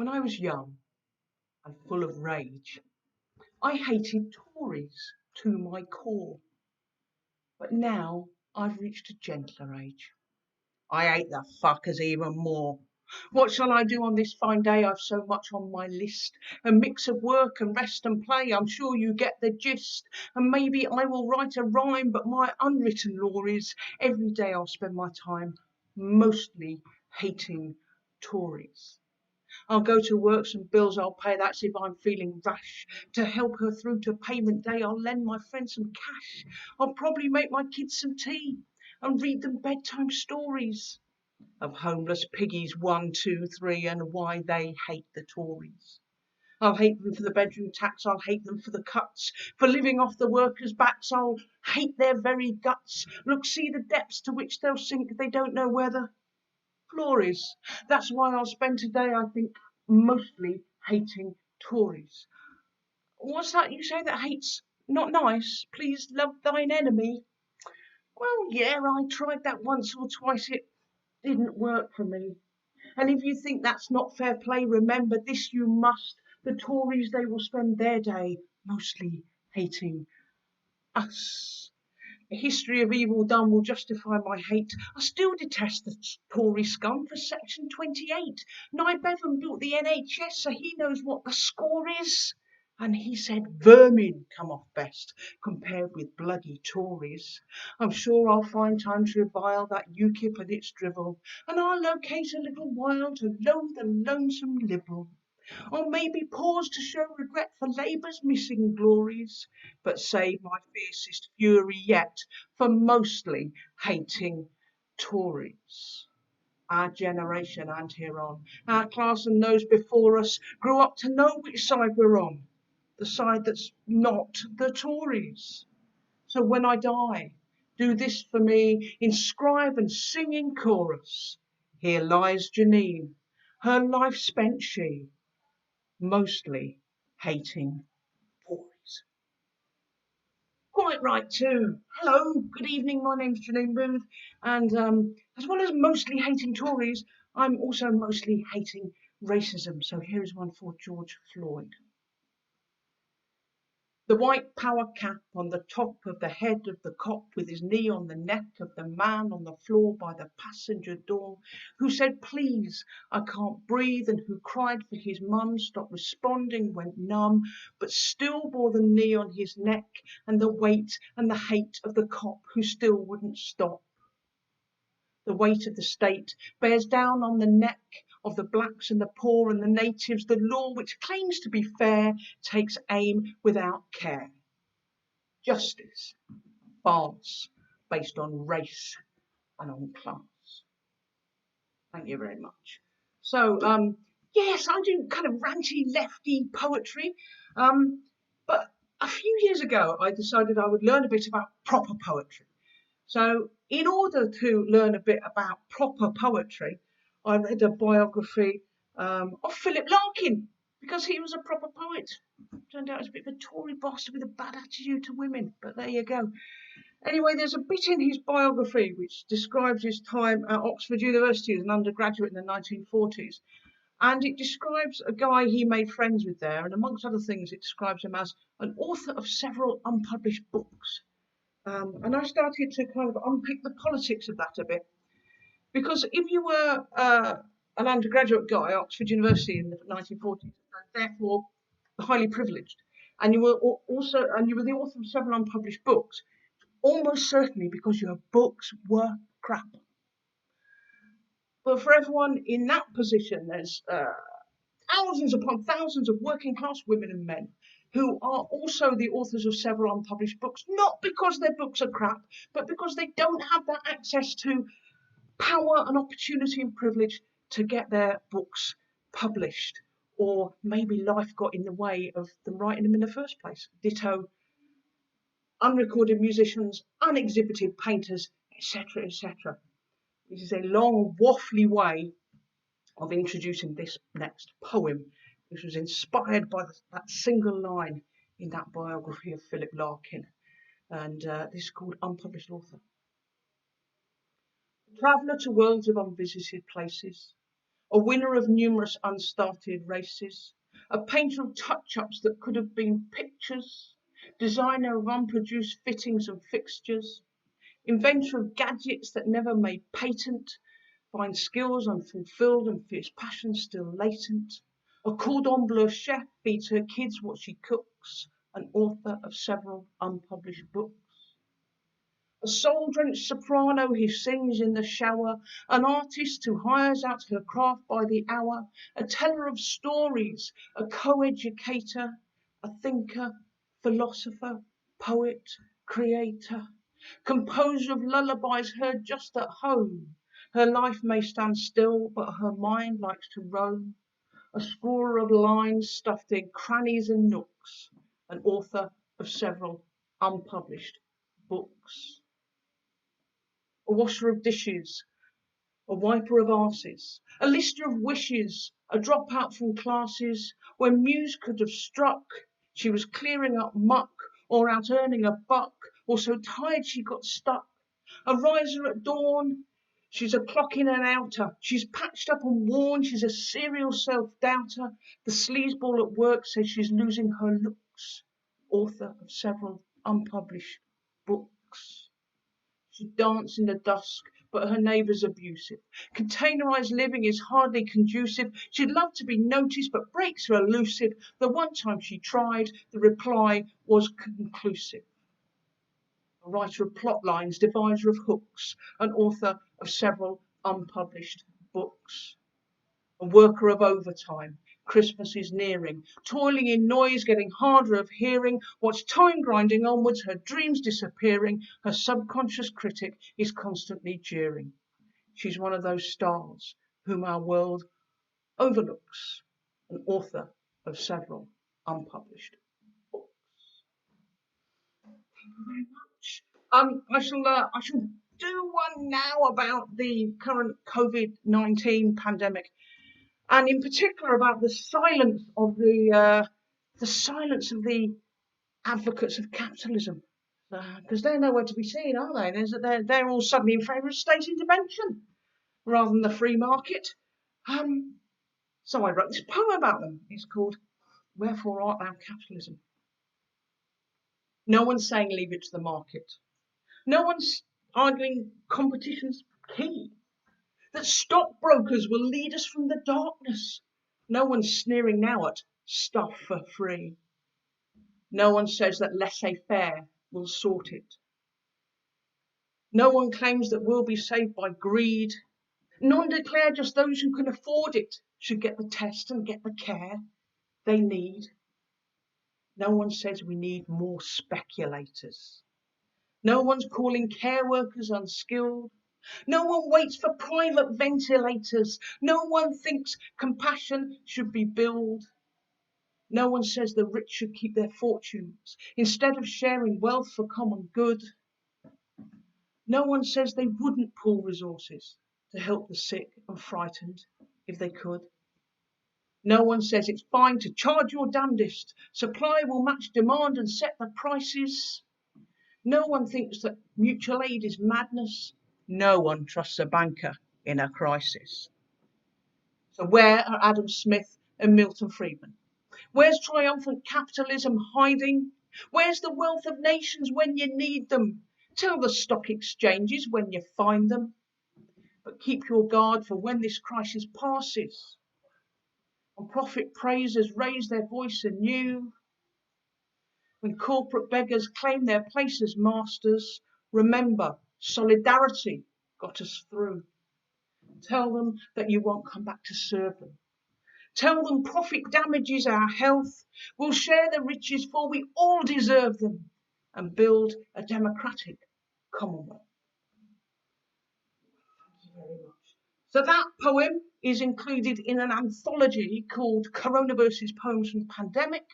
When I was young and full of rage, I hated Tories to my core. But now I've reached a gentler age. I hate the fuckers even more. What shall I do on this fine day? I've so much on my list. A mix of work and rest and play. I'm sure you get the gist. And maybe I will write a rhyme, but my unwritten law is every day I'll spend my time mostly hating Tories. I'll go to work, some bills I'll pay, that's if I'm feeling rash. To help her through to payment day, I'll lend my friend some cash. I'll probably make my kids some tea and read them bedtime stories of homeless piggies 1, 2, 3 and why they hate the Tories. I'll hate them for the bedroom tax, I'll hate them for the cuts, for living off the workers' backs, I'll hate their very guts. Look, see the depths to which they'll sink if they don't know where the floor is. That's why I'll spend today, I think, mostly hating Tories. What's that you say that hate's not nice? Please love thine enemy. Well, yeah, I tried that once or twice. It didn't work for me. And if you think that's not fair play, remember this you must. The Tories, they will spend their day mostly hating us. A history of evil done will justify my hate. I still detest the Tory scum for Section 28. Nye Bevan built the NHS, so he knows what the score is. And he said vermin come off best compared with bloody Tories. I'm sure I'll find time to revile that UKIP and its drivel, and I'll locate a little while to loathe the lonesome Liberal. Or maybe pause to show regret for Labour's missing glories, but save my fiercest fury yet for mostly hating Tories. Our generation and hereon, our class and those before us, grew up to know which side we're on, the side that's not the Tories. So when I die, do this for me, inscribe and sing in chorus. Here lies Janine, her life spent she, mostly hating Tories. Quite right too. Hello, good evening, my name's Janine Booth, and as well as mostly hating Tories, I'm also mostly hating racism. So here's one for George Floyd. The white power cap on the top of the head of the cop with his knee on the neck of the man on the floor by the passenger door, who said, please, I can't breathe, and who cried for his mum, stopped responding, went numb, but still bore the knee on his neck and the weight and the hate of the cop who still wouldn't stop. The weight of the state bears down on the neck of the blacks and the poor and the natives. The law, which claims to be fair, takes aim without care. Justice, farce, based on race and on class. Thank you very much. So, yes, I do kind of ranty, lefty poetry. But a few years ago, I decided I would learn a bit about proper poetry. So in order to learn a bit about proper poetry, I read a biography of Philip Larkin, because he was a proper poet. Turned out he was a bit of a Tory bastard with a bad attitude to women, but there you go. Anyway, there's a bit in his biography which describes his time at Oxford University as an undergraduate in the 1940s. And it describes a guy he made friends with there, and amongst other things, it describes him as an author of several unpublished books. And I started to kind of unpick the politics of that a bit. Because if you were an undergraduate guy at Oxford University in the 1940s, and therefore highly privileged, and you were the author of several unpublished books, almost certainly because your books were crap. But for everyone in that position, there's thousands upon thousands of working class women and men who are also the authors of several unpublished books, not because their books are crap, but because they don't have that access to power and opportunity and privilege to get their books published, or maybe life got in the way of them writing them in the first place. Ditto unrecorded musicians, unexhibited painters, etc., etc. This is a long, waffly way of introducing this next poem, which was inspired by that single line in that biography of Philip Larkin. And this is called Unpublished Author. Traveller to worlds of unvisited places, a winner of numerous unstarted races, a painter of touch-ups that could have been pictures, designer of unproduced fittings and fixtures, inventor of gadgets that never made patent, find skills unfulfilled and fierce passion still latent, a cordon bleu chef feeds her kids what she cooks, an author of several unpublished books. A soul-drenched soprano who sings in the shower, an artist who hires out her craft by the hour, a teller of stories, a co-educator, a thinker, philosopher, poet, creator, composer of lullabies heard just at home. Her life may stand still, but her mind likes to roam. A scrawler of lines stuffed in crannies and nooks, an author of several unpublished books. A washer of dishes, a wiper of arses, a lister of wishes, a dropout from classes. When Muse could have struck, she was clearing up muck or out earning a buck, or so tired she got stuck. A riser at dawn, she's a clock in and outer. She's patched up and worn, she's a serial self-doubter. The sleazeball at work says she's losing her looks. Author of several unpublished books. She danced in the dusk, but her neighbour's abusive. Containerised living is hardly conducive. She'd love to be noticed, but breaks are elusive. The one time she tried, the reply was conclusive. A writer of plot lines, deviser of hooks, an author of several unpublished books. A worker of overtime. Christmas is nearing, toiling in noise, getting harder of hearing, watch time grinding onwards, her dreams disappearing, her subconscious critic is constantly jeering. She's one of those stars whom our world overlooks, an author of several unpublished books. Thank you very much. I shall do one now about the current COVID-19 pandemic, and in particular about the silence of the advocates of capitalism, because they're nowhere to be seen, are they? They're all suddenly in favour of state intervention rather than the free market. So I wrote this poem about them. It's called "Wherefore Art Thou Capitalism?" No one's saying leave it to the market. No one's arguing competition's key. That stockbrokers will lead us from the darkness. No one's sneering now at stuff for free. No one says that laissez-faire will sort it. No one claims that we'll be saved by greed. None declare just those who can afford it should get the test and get the care they need. No one says we need more speculators. No one's calling care workers unskilled. No one waits for private ventilators. No one thinks compassion should be billed. No one says the rich should keep their fortunes instead of sharing wealth for common good. No one says they wouldn't pool resources to help the sick and frightened if they could. No one says it's fine to charge your damnedest. Supply will match demand and set the prices. No one thinks that mutual aid is madness. No one trusts a banker in a crisis. So where are Adam Smith and Milton Friedman? Where's triumphant capitalism hiding? Where's the wealth of nations when you need them? Tell the stock exchanges when you find them. But keep your guard for when this crisis passes and profit praisers raise their voice anew. When corporate beggars claim their place as masters, remember, solidarity got us through. Tell them that you won't come back to serve them. Tell them profit damages our health. We'll share the riches for we all deserve them and build a democratic Commonwealth. Thank you very much. So that poem is included in an anthology called Coronavirus Poems from the Pandemic,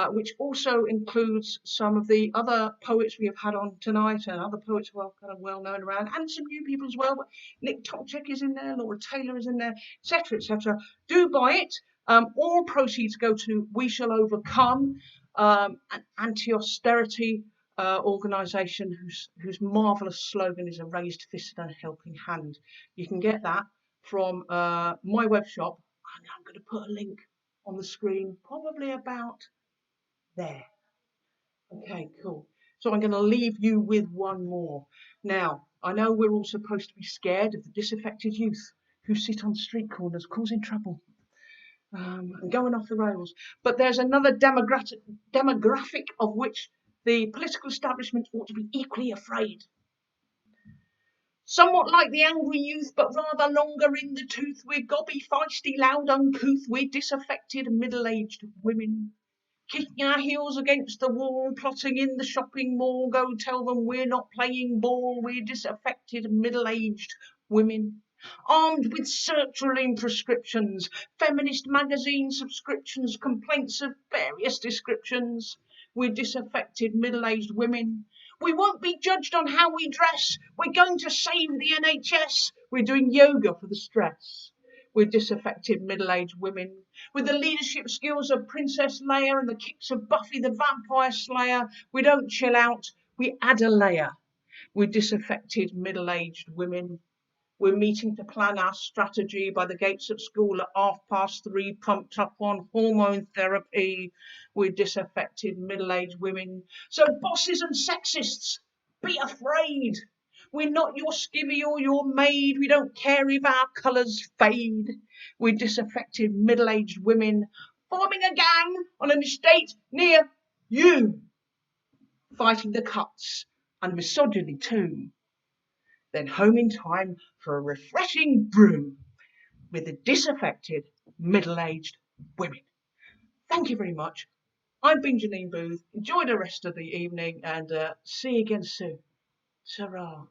which also includes some of the other poets we have had on tonight and other poets well known around, and some new people as well. But Nick Topchek is in there, Laura Taylor is in there, etc., etc. Do buy it. All proceeds go to We Shall Overcome, an anti-austerity organisation whose marvellous slogan is a raised fist and a helping hand. You can get that from my web shop. And I'm going to put a link on the screen, probably about there. Okay, cool. So I'm going to leave you with one more. Now, I know we're all supposed to be scared of the disaffected youth who sit on street corners causing trouble and going off the rails. But there's another demographic of which the political establishment ought to be equally afraid. Somewhat like the angry youth, but rather longer in the tooth, we're gobby, feisty, loud, uncouth, we're disaffected, middle-aged women. Kicking our heels against the wall, plotting in the shopping mall, go tell them we're not playing ball, we're disaffected, middle-aged women. Armed with sertraline prescriptions, feminist magazine subscriptions, complaints of various descriptions, we're disaffected, middle-aged women. We won't be judged on how we dress, we're going to save the NHS, we're doing yoga for the stress. We're disaffected, middle-aged women. With the leadership skills of Princess Leia and the kicks of Buffy the Vampire Slayer, we don't chill out, we add a layer. We're disaffected, middle-aged women. We're meeting to plan our strategy by the gates of school at 3:30, pumped up on hormone therapy. We're disaffected, middle-aged women. So bosses and sexists, be afraid. We're not your skivvy or your maid. We don't care if our colours fade. We're disaffected, middle-aged women, forming a gang on an estate near you, fighting the cuts and misogyny too. Then home in time for a refreshing brew with the disaffected, middle-aged women. Thank you very much. I've been Janine Booth. Enjoy the rest of the evening and see you again soon. Ta-ra.